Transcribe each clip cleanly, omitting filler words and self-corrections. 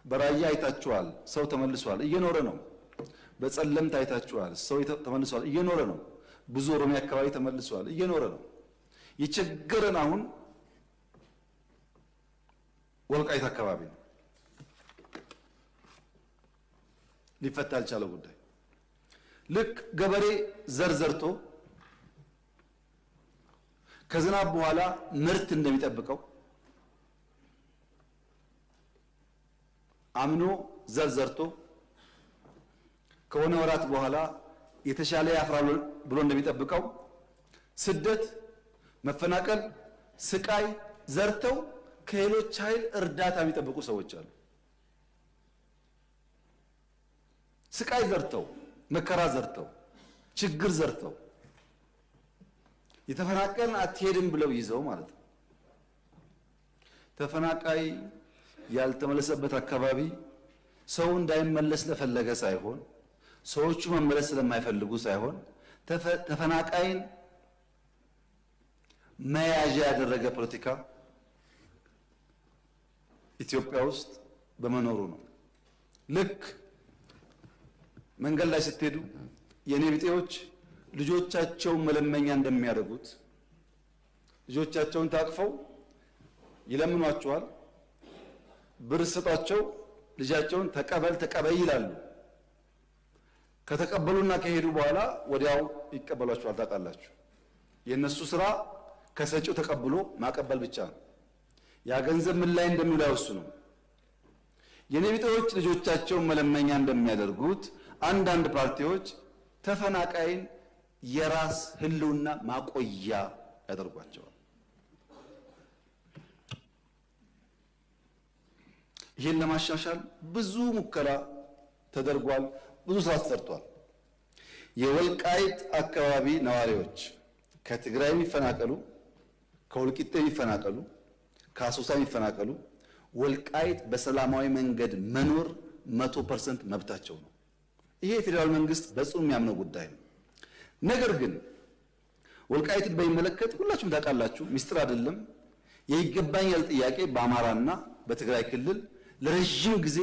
በራያ አይታችኋል፣ ሰው ተመልሷል፣ እየኖረ ነው። በጸለምት አይታችኋል፣ ሰው ተመልሷል፣ እየኖረ ነው። ብዙ ኦሮሚያ አካባቢ ተመልሷል፣ እየኖረ ነው። የቸገረን አሁን ወልቃይት አካባቢ ነው። ሊፈታ ያልቻለው ጉዳይ ልክ ገበሬ ዘር ዘርቶ ከዝናብ በኋላ ምርት እንደሚጠብቀው አምኖ ዘር ዘርቶ ከሆነ ወራት በኋላ የተሻለ ያፍራል ብሎ እንደሚጠብቀው ስደት፣ መፈናቀል፣ ስቃይ ዘርተው ከሌሎች ኃይል እርዳታ የሚጠብቁ ሰዎች አሉ። ስቃይ ዘርተው፣ መከራ ዘርተው፣ ችግር ዘርተው የተፈናቀልን አትሄድም ብለው ይዘው ማለት ነው። ተፈናቃይ ያልተመለሰበት አካባቢ ሰው እንዳይመለስ ለፈለገ ሳይሆን ሰዎቹ መመለስ ስለማይፈልጉ ሳይሆን ተፈናቃይን መያዣ ያደረገ ፖለቲካ ኢትዮጵያ ውስጥ በመኖሩ ነው። ልክ መንገድ ላይ ስትሄዱ የኔ ቢጤዎች ልጆቻቸውን መለመኛ እንደሚያደርጉት ልጆቻቸውን ታቅፈው ይለምኗቸዋል። ብር ስጧቸው፣ ልጃቸውን ተቀበል ተቀበይ ይላሉ። ከተቀበሉና ከሄዱ በኋላ ወዲያው ይቀበሏቸዋል። ታውቃላችሁ፣ የነሱ ስራ ከሰጪው ተቀብሎ ማቀበል ብቻ ነው። ያ ገንዘብ ምን ላይ እንደሚውል አይወስኑም። የኔ ቢጤዎች ልጆቻቸውን መለመኛ እንደሚያደርጉት አንዳንድ ፓርቲዎች ተፈናቃይን የራስ ህልውና ማቆያ ያደርጓቸዋል። ይህን ለማሻሻል ብዙ ሙከራ ተደርጓል። ብዙ ስራ ተሰርቷል። የወልቃይት አካባቢ ነዋሪዎች ከትግራይ የሚፈናቀሉ፣ ከወልቂጤ የሚፈናቀሉ፣ ከአሶሳ የሚፈናቀሉ ወልቃይት በሰላማዊ መንገድ መኖር 100% መብታቸው ነው። ይሄ የፌዴራል መንግስት በጽኑ የሚያምነው ጉዳይ ነው። ነገር ግን ወልቃይትን በሚመለከት ሁላችሁም ታውቃላችሁ፣ ሚስጥር አይደለም። የይገባኛል ጥያቄ በአማራና በትግራይ ክልል ለረጅም ጊዜ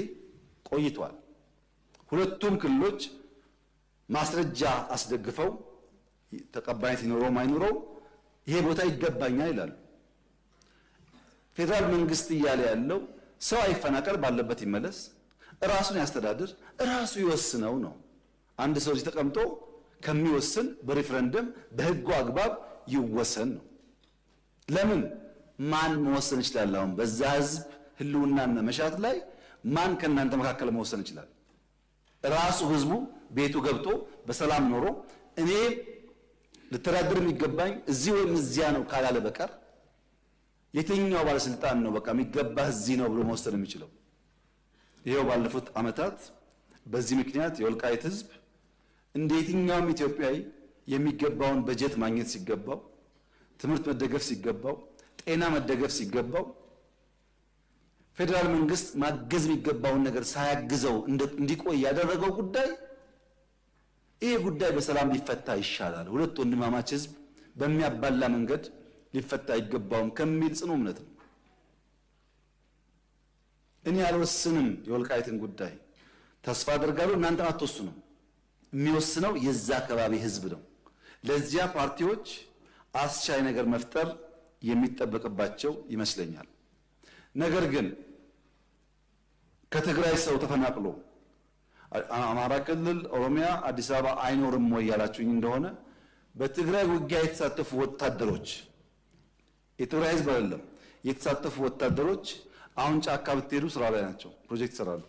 ቆይቷል። ሁለቱም ክልሎች ማስረጃ አስደግፈው ተቀባይነት ይኖረው ማይኖረው ይሄ ቦታ ይገባኛል ይላሉ። ፌዴራል መንግስት እያለ ያለው ሰው አይፈናቀል፣ ባለበት ይመለስ፣ ራሱን ያስተዳድር፣ ራሱ ይወስነው ነው። አንድ ሰው እዚህ ተቀምጦ ከሚወስን በሪፍረንደም በህጉ አግባብ ይወሰን ነው። ለምን ማን መወሰን ይችላል? አሁን በዛ ህዝብ ህልውናና መሻት ላይ ማን ከእናንተ መካከል መወሰን ይችላል? ራሱ ህዝቡ ቤቱ ገብቶ በሰላም ኖሮ እኔ ልተዳደር የሚገባኝ እዚህ ወይም እዚያ ነው ካላለ በቀር የትኛው ባለስልጣን ነው በቃ የሚገባህ እዚህ ነው ብሎ መወሰን የሚችለው? ይሄው ባለፉት ዓመታት በዚህ ምክንያት የወልቃይት ህዝብ እንደ የትኛውም ኢትዮጵያዊ የሚገባውን በጀት ማግኘት ሲገባው፣ ትምህርት መደገፍ ሲገባው፣ ጤና መደገፍ ሲገባው ፌዴራል መንግስት ማገዝ የሚገባውን ነገር ሳያግዘው እንዲቆይ ያደረገው ጉዳይ ይሄ ጉዳይ በሰላም ሊፈታ ይሻላል፣ ሁለት ወንድማማች ህዝብ በሚያባላ መንገድ ሊፈታ አይገባውም ከሚል ጽኑ እምነት ነው። እኔ አልወስንም የወልቃይትን ጉዳይ፣ ተስፋ አደርጋለሁ እናንተም አትወስኑም። የሚወስነው የዛ አካባቢ ህዝብ ነው። ለዚያ ፓርቲዎች አስቻይ ነገር መፍጠር የሚጠበቅባቸው ይመስለኛል። ነገር ግን ከትግራይ ሰው ተፈናቅሎ አማራ ክልል፣ ኦሮሚያ፣ አዲስ አበባ አይኖርም ወይ ያላችሁኝ እንደሆነ በትግራይ ውጊያ የተሳተፉ ወታደሮች የትግራይ ህዝብ አይደለም የተሳተፉ ወታደሮች አሁን ጫካ ብትሄዱ ስራ ላይ ናቸው፣ ፕሮጀክት ይሰራሉ።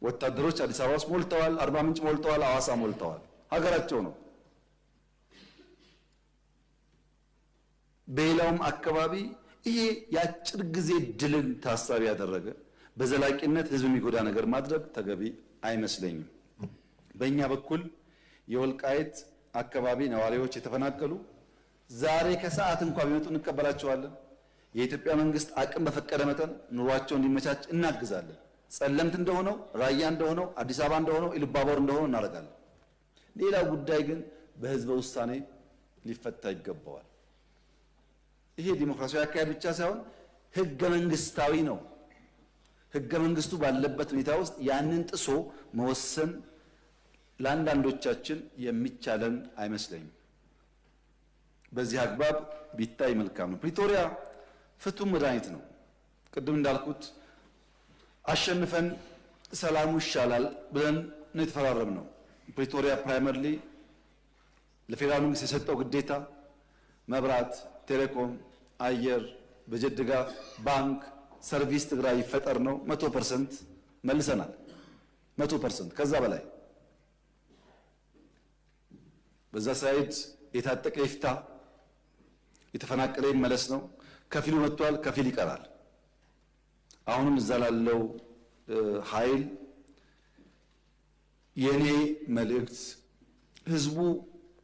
ወታደሮች አዲስ አበባ ውስጥ ሞልተዋል፣ አርባ ምንጭ ሞልተዋል፣ አዋሳ ሞልተዋል። ሀገራቸው ነው። በሌላውም አካባቢ ይሄ የአጭር ጊዜ ድልን ታሳቢ ያደረገ በዘላቂነት ህዝብ የሚጎዳ ነገር ማድረግ ተገቢ አይመስለኝም። በእኛ በኩል የወልቃይት አካባቢ ነዋሪዎች የተፈናቀሉ ዛሬ ከሰዓት እንኳን ቢመጡ እንቀበላቸዋለን። የኢትዮጵያ መንግስት አቅም በፈቀደ መጠን ኑሯቸው እንዲመቻች እናግዛለን። ጸለምት እንደሆነው፣ ራያ እንደሆነው፣ አዲስ አበባ እንደሆነው፣ ኢሉባቦር እንደሆነው እናደርጋለን። ሌላው ጉዳይ ግን በህዝበ ውሳኔ ሊፈታ ይገባዋል። ይሄ ዲሞክራሲያዊ አካሄድ ብቻ ሳይሆን ህገ መንግስታዊ ነው። ህገ መንግስቱ ባለበት ሁኔታ ውስጥ ያንን ጥሶ መወሰን ለአንዳንዶቻችን የሚቻለን አይመስለኝም። በዚህ አግባብ ቢታይ መልካም ነው። ፕሪቶሪያ ፍቱን መድኃኒት ነው። ቅድም እንዳልኩት አሸንፈን ሰላሙ ይሻላል ብለን ነው የተፈራረምነው። ፕሪቶሪያ ፕራይመሪሊ ለፌዴራል መንግስት የሰጠው ግዴታ መብራት፣ ቴሌኮም፣ አየር፣ በጀት ድጋፍ፣ ባንክ፣ ሰርቪስ ትግራይ ይፈጠር ነው። 100% መልሰናል። 100% ከዛ በላይ በዛ ሳይድ የታጠቀ ይፍታ፣ የተፈናቀለ ይመለስ ነው። ከፊሉ መጥቷል፣ ከፊል ይቀራል። አሁንም እዛ ላለው ኃይል የኔ መልእክት ህዝቡ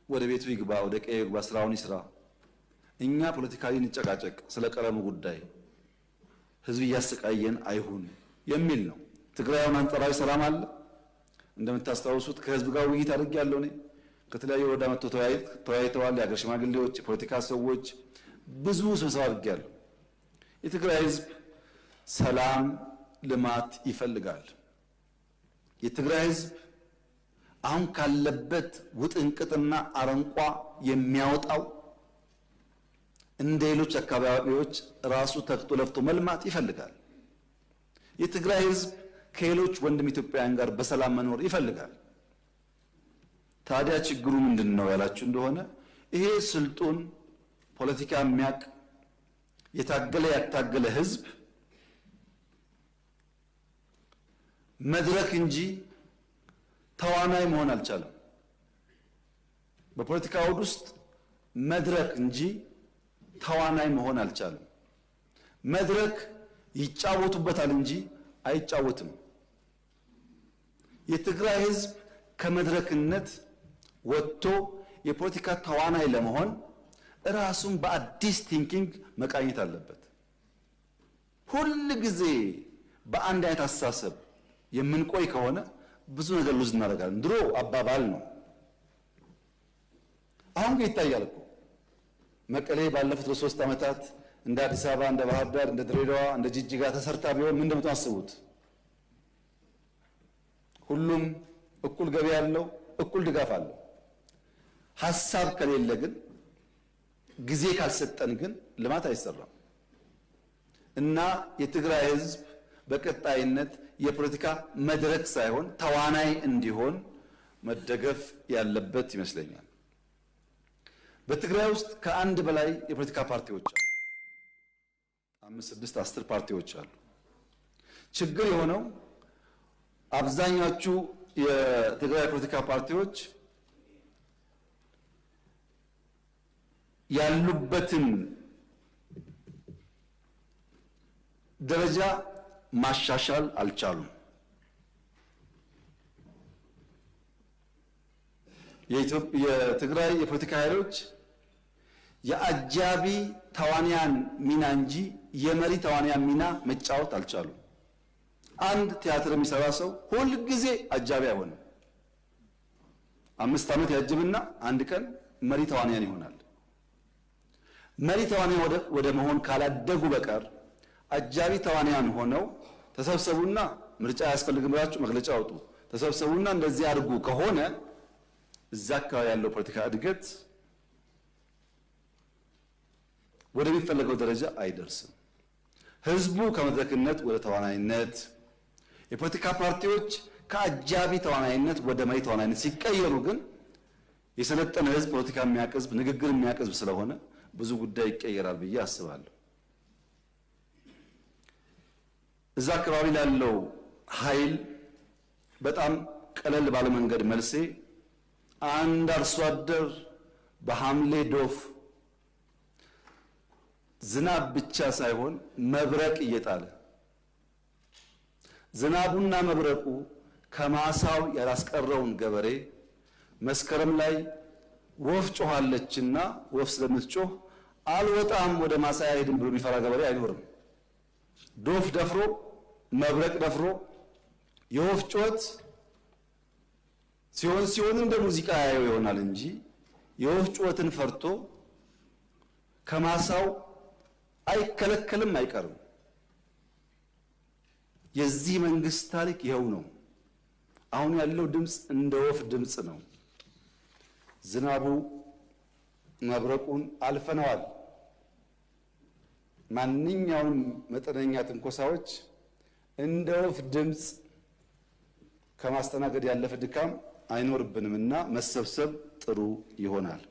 ወደ ቤቱ ይግባ፣ ወደ ቀዬ ይግባ፣ ስራውን ይስራ። እኛ ፖለቲካሊ እንጨቃጨቅ ስለ ቀለሙ ጉዳይ ህዝብ እያሰቃየን አይሁን የሚል ነው። ትግራይውን አንጻራዊ ሰላም አለ። እንደምታስታውሱት ከህዝብ ጋር ውይይት አድርጌያለሁ። እኔ ከተለያዩ ወረዳ መጥተው ተወያይተዋል። የሀገር ሽማግሌዎች፣ የፖለቲካ ሰዎች ብዙ ስብሰባ አድርጌያለሁ። የትግራይ ህዝብ ሰላም፣ ልማት ይፈልጋል። የትግራይ ህዝብ አሁን ካለበት ውጥንቅጥና አረንቋ የሚያወጣው እንደ ሌሎች አካባቢዎች ራሱ ተክቶ ለፍቶ መልማት ይፈልጋል። የትግራይ ህዝብ ከሌሎች ወንድም ኢትዮጵያውያን ጋር በሰላም መኖር ይፈልጋል። ታዲያ ችግሩ ምንድን ነው ያላችሁ እንደሆነ ይሄ ስልጡን ፖለቲካ የሚያቅ የታገለ ያታገለ ህዝብ መድረክ እንጂ ተዋናይ መሆን አልቻለም። በፖለቲካ አውድ ውስጥ መድረክ እንጂ ተዋናይ መሆን አልቻለም። መድረክ ይጫወቱበታል እንጂ አይጫወትም። የትግራይ ህዝብ ከመድረክነት ወጥቶ የፖለቲካ ተዋናይ ለመሆን ራሱን በአዲስ ቲንኪንግ መቃኘት አለበት። ሁል ጊዜ በአንድ አይነት አስተሳሰብ የምንቆይ ከሆነ ብዙ ነገር ሉዝ እናደርጋለን። ድሮ አባባል ነው፣ አሁን ግን ይታያል እኮ። መቀሌ ባለፉት 3 ዓመታት እንደ አዲስ አበባ፣ እንደ ባህር ዳር፣ እንደ ድሬዳዋ፣ እንደ ጅጅጋ ተሰርታ ቢሆን ምን እንደምታስቡት? ሁሉም እኩል ገቢ ያለው እኩል ድጋፍ አለው። ሀሳብ ከሌለ ግን ጊዜ ካልሰጠን ግን ልማት አይሰራም። እና የትግራይ ህዝብ በቀጣይነት የፖለቲካ መድረክ ሳይሆን ተዋናይ እንዲሆን መደገፍ ያለበት ይመስለኛል። በትግራይ ውስጥ ከአንድ በላይ የፖለቲካ ፓርቲዎች አሉ። 5፣ 6፣ 10 ፓርቲዎች አሉ። ችግር የሆነው አብዛኛዎቹ የትግራይ ፖለቲካ ፓርቲዎች ያሉበትን ደረጃ ማሻሻል አልቻሉም። የትግራይ የፖለቲካ ኃይሎች የአጃቢ ተዋንያን ሚና እንጂ የመሪ ተዋንያን ሚና መጫወት አልቻሉም። አንድ ቲያትር የሚሰራ ሰው ሁል ጊዜ አጃቢ አይሆንም። 5 ዓመት ያጅብና አንድ ቀን መሪ ተዋንያን ይሆናል። መሪ ተዋንያን ወደ መሆን ካላደጉ በቀር አጃቢ ተዋንያን ሆነው ተሰብሰቡና ምርጫ ያስፈልግም ብላችሁ መግለጫ አውጡ፣ ተሰብሰቡና እንደዚህ አድርጉ ከሆነ እዛ አካባቢ ያለው ፖለቲካ እድገት ወደሚፈለገው ደረጃ አይደርስም። ህዝቡ ከመድረክነት ወደ ተዋናይነት፣ የፖለቲካ ፓርቲዎች ከአጃቢ ተዋናይነት ወደ መሪ ተዋናይነት ሲቀየሩ ግን የሰለጠነ ህዝብ፣ ፖለቲካ የሚያቅዝብ፣ ንግግር የሚያቅዝብ ስለሆነ ብዙ ጉዳይ ይቀየራል ብዬ አስባለሁ። እዛ አካባቢ ላለው ኃይል በጣም ቀለል ባለ መንገድ መልሴ አንድ አርሶ አደር በሐምሌ ዶፍ ዝናብ ብቻ ሳይሆን መብረቅ እየጣለ ዝናቡና መብረቁ ከማሳው ያላስቀረውን ገበሬ መስከረም ላይ ወፍ ጮኻለችና ወፍ ስለምትጮህ አልወጣም ወደ ማሳ አይሄድም ብሎ የሚፈራ ገበሬ አይኖርም። ዶፍ ደፍሮ መብረቅ ደፍሮ የወፍ ጩኸት ሲሆን እንደ ሙዚቃ ያየው ይሆናል እንጂ የወፍ ጩኸትን ፈርቶ ከማሳው አይከለከልም፣ አይቀርም። የዚህ መንግስት ታሪክ ይኸው ነው። አሁን ያለው ድምፅ እንደ ወፍ ድምፅ ነው። ዝናቡ መብረቁን አልፈነዋል። ማንኛውም መጠነኛ ትንኮሳዎች እንደ ወፍ ድምፅ ከማስተናገድ ያለፈ ድካም አይኖርብንምና መሰብሰብ ጥሩ ይሆናል።